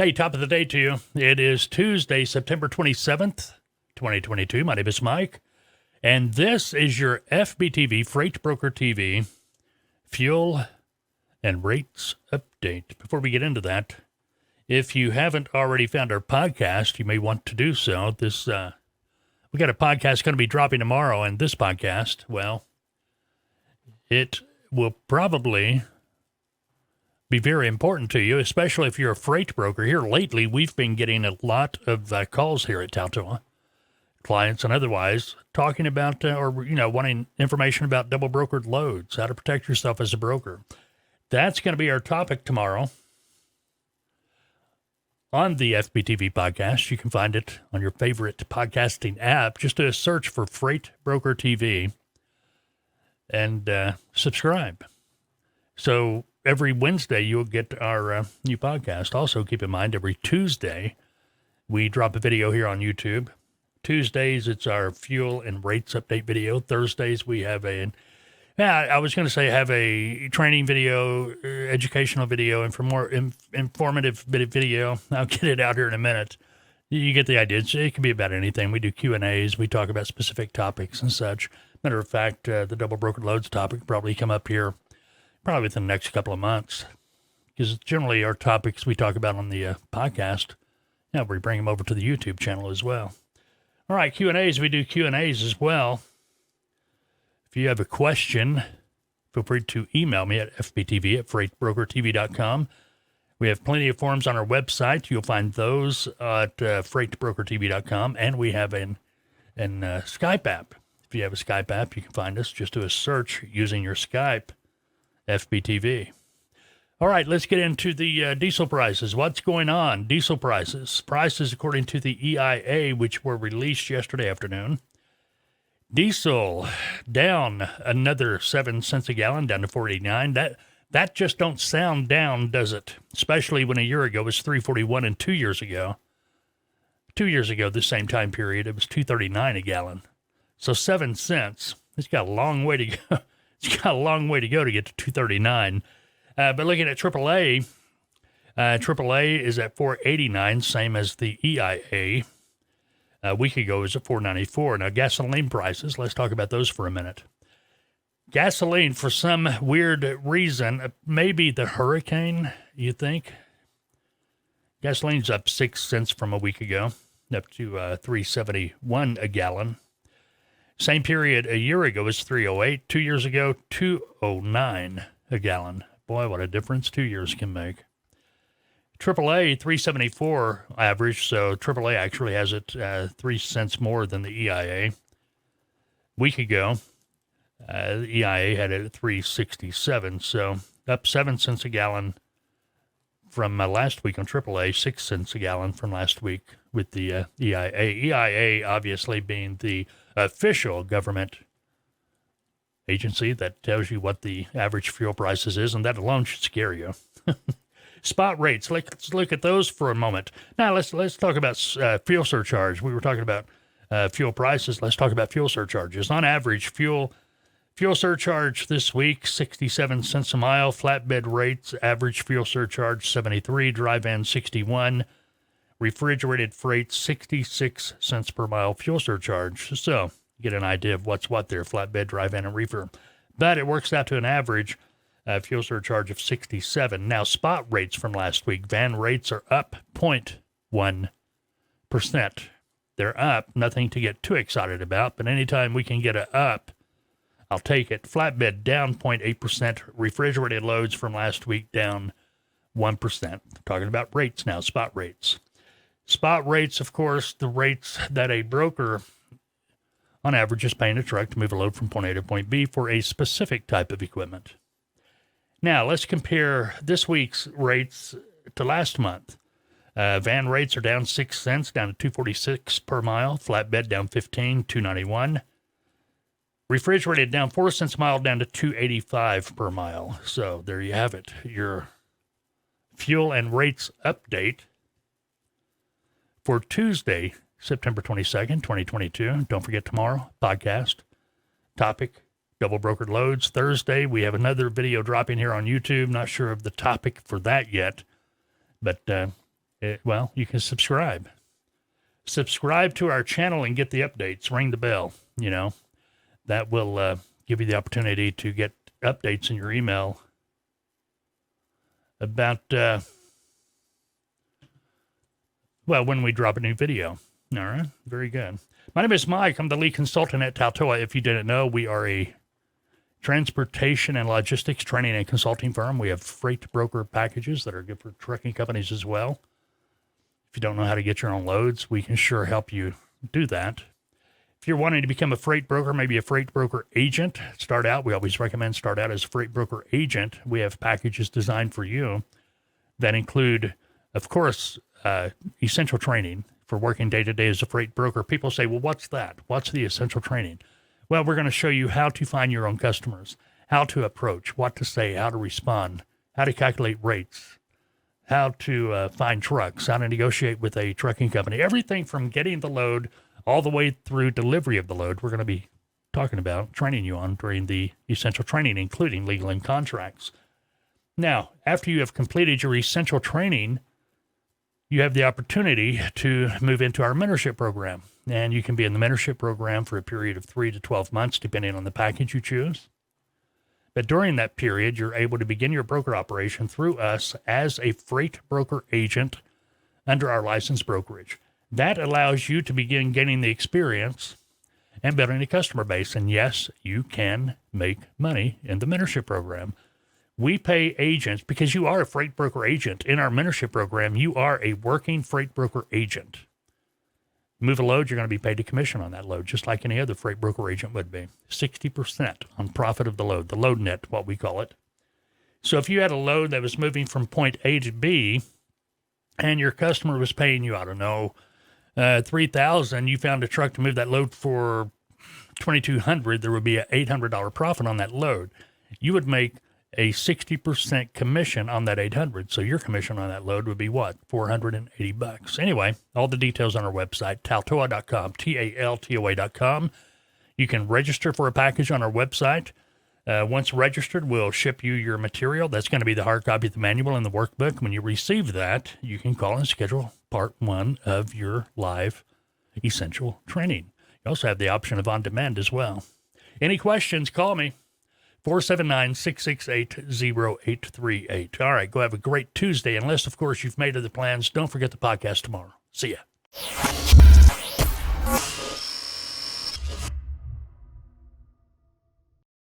Hey, top of the day to you. It is Tuesday, September 27th, 2022. My name is Mike, and this is your FBTV, Freight Broker TV, fuel and rates update. Before we get into that, if you haven't already found our podcast, you may want to do so. We got a podcast going to be dropping tomorrow, and this podcast, well, it will probably be very important to you, especially if you're a freight broker. Here lately, we've been getting a lot of calls here at Tautoa, clients and otherwise, talking about wanting information about double brokered loads, how to protect yourself as a broker. That's going to be our topic tomorrow on the FBTV podcast. You can find it on your favorite podcasting app. Just do a search for Freight Broker TV and subscribe. So every Wednesday, you'll get our new podcast. Also, keep in mind, every Tuesday, we drop a video here on YouTube. Tuesdays, it's our fuel and rates update video. Thursdays, we have have a training video, educational video, and for more informative bit of video. I'll get it out here in a minute. You get the idea. It can be about anything. We do Q&As. We talk about specific topics and such. Matter of fact, the double brokered loads topic will probably come up here probably within the next couple of months, because generally our topics we talk about on the podcast, we bring them over to the YouTube channel as well. All right, Q&As, we do Q&As as well. If you have a question, feel free to email me at fbtv@freightbrokertv.com. We have plenty of forums on our website. You'll find those at freightbrokertv.com, and we have an Skype app. If you have a Skype app, you can find us. Just do a search using your Skype, FBTV. All right, let's get into the diesel prices. What's going on? Diesel prices. Prices according to the EIA, which were released yesterday afternoon. Diesel down another 7 cents a gallon, down to $4.89. That just don't sound down, does it? Especially when a year ago it was $3.41, and 2 years ago, the same time period, it was $2.39 a gallon. So 7 cents. It's got a long way to go. It's got a long way to go to get to $2.39. But looking at AAA, AAA is at $4.89, same as the EIA. A week ago it was at $4.94. Now, gasoline prices, let's talk about those for a minute. Gasoline, for some weird reason, maybe the hurricane, you think? Gasoline's up 6 cents from a week ago, up to $3.71 a gallon. Same period a year ago was $3.08. 2 years ago, $2.09 a gallon. Boy, what a difference 2 years can make. AAA, $3.74 average, so AAA actually has it 3 cents more than the EIA. A week ago, the EIA had it at $3.67, so up 7 cents a gallon from last week on AAA, 6 cents a gallon from last week with the EIA. EIA obviously being the official government agency that tells you what the average fuel prices is, and that alone should scare you. Spot rates, let's look at those for a moment. Now let's talk about fuel surcharge. We were talking about fuel prices. Let's talk about fuel surcharges. On average, fuel surcharge this week, 67 cents a mile. Flatbed rates, average fuel surcharge, 73. Dry van, 61. Refrigerated freight, 66 cents per mile fuel surcharge. So you get an idea of what's what there, flatbed, dry van, and reefer. But it works out to an average fuel surcharge of 67. Now, spot rates from last week. Van rates are up 0.1%. They're up, nothing to get too excited about, but anytime we can get a up, I'll take it. Flatbed down 0.8%. Refrigerated loads from last week down 1%. Talking about rates now, spot rates. Spot rates, of course, the rates that a broker on average is paying a truck to move a load from point A to point B for a specific type of equipment. Now, let's compare this week's rates to last month. Van rates are down 6 cents, down to $2.46 per mile. Flatbed down 15, $2.91. Refrigerated down 4 cents a mile, down to $2.85 per mile. So there you have it, your fuel and rates update for Tuesday, September 22nd, 2022. Don't forget tomorrow, podcast, topic, double brokered loads. Thursday, we have another video dropping here on YouTube. Not sure of the topic for that yet, but Well, you can subscribe. Subscribe to our channel and get the updates. Ring the bell. That will give you the opportunity to get updates in your email about, when we drop a new video. All right. Very good. My name is Mike. I'm the lead consultant at Taltoa. If you didn't know, we are a transportation and logistics training and consulting firm. We have freight broker packages that are good for trucking companies as well. If you don't know how to get your own loads, we can sure help you do that. If you're wanting to become a freight broker, maybe a freight broker agent, we always recommend start out as a freight broker agent. We have packages designed for you that include, of course, essential training for working day-to-day as a freight broker. People say, well, what's that? What's the essential training? Well, we're going to show you how to find your own customers, how to approach, what to say, how to respond, how to calculate rates, how to find trucks, how to negotiate with a trucking company. Everything from getting the load all the way through delivery of the load, we're going to be talking about, training you on during the essential training, including legal and contracts. Now, after you have completed your essential training, you have the opportunity to move into our mentorship program. And you can be in the mentorship program for a period of 3 to 12 months, depending on the package you choose. But during that period, you're able to begin your broker operation through us as a freight broker agent under our licensed brokerage. That allows you to begin gaining the experience and building a customer base. And yes, you can make money in the mentorship program. We pay agents because you are a freight broker agent. In our mentorship program, you are a working freight broker agent. Move a load, you're going to be paid a commission on that load, just like any other freight broker agent would be. 60% on profit of the load net, what we call it. So if you had a load that was moving from point A to B, and your customer was paying you, $3,000, you found a truck to move that load for $2,200, there would be an $800 profit on that load. You would make a 60% commission on that $800. So your commission on that load would be what? $480. Anyway, all the details on our website, taltoa.com, TALTOA.com. You can register for a package on our website. Once registered, we'll ship you your material. That's going to be the hard copy of the manual and the workbook. When you receive that, you can call and schedule part 1 of your live essential training. You also have the option of on demand as well. Any questions, call me. 479-668-0838. All right, go have a great Tuesday. Unless, of course, you've made other plans, don't forget the podcast tomorrow. See ya.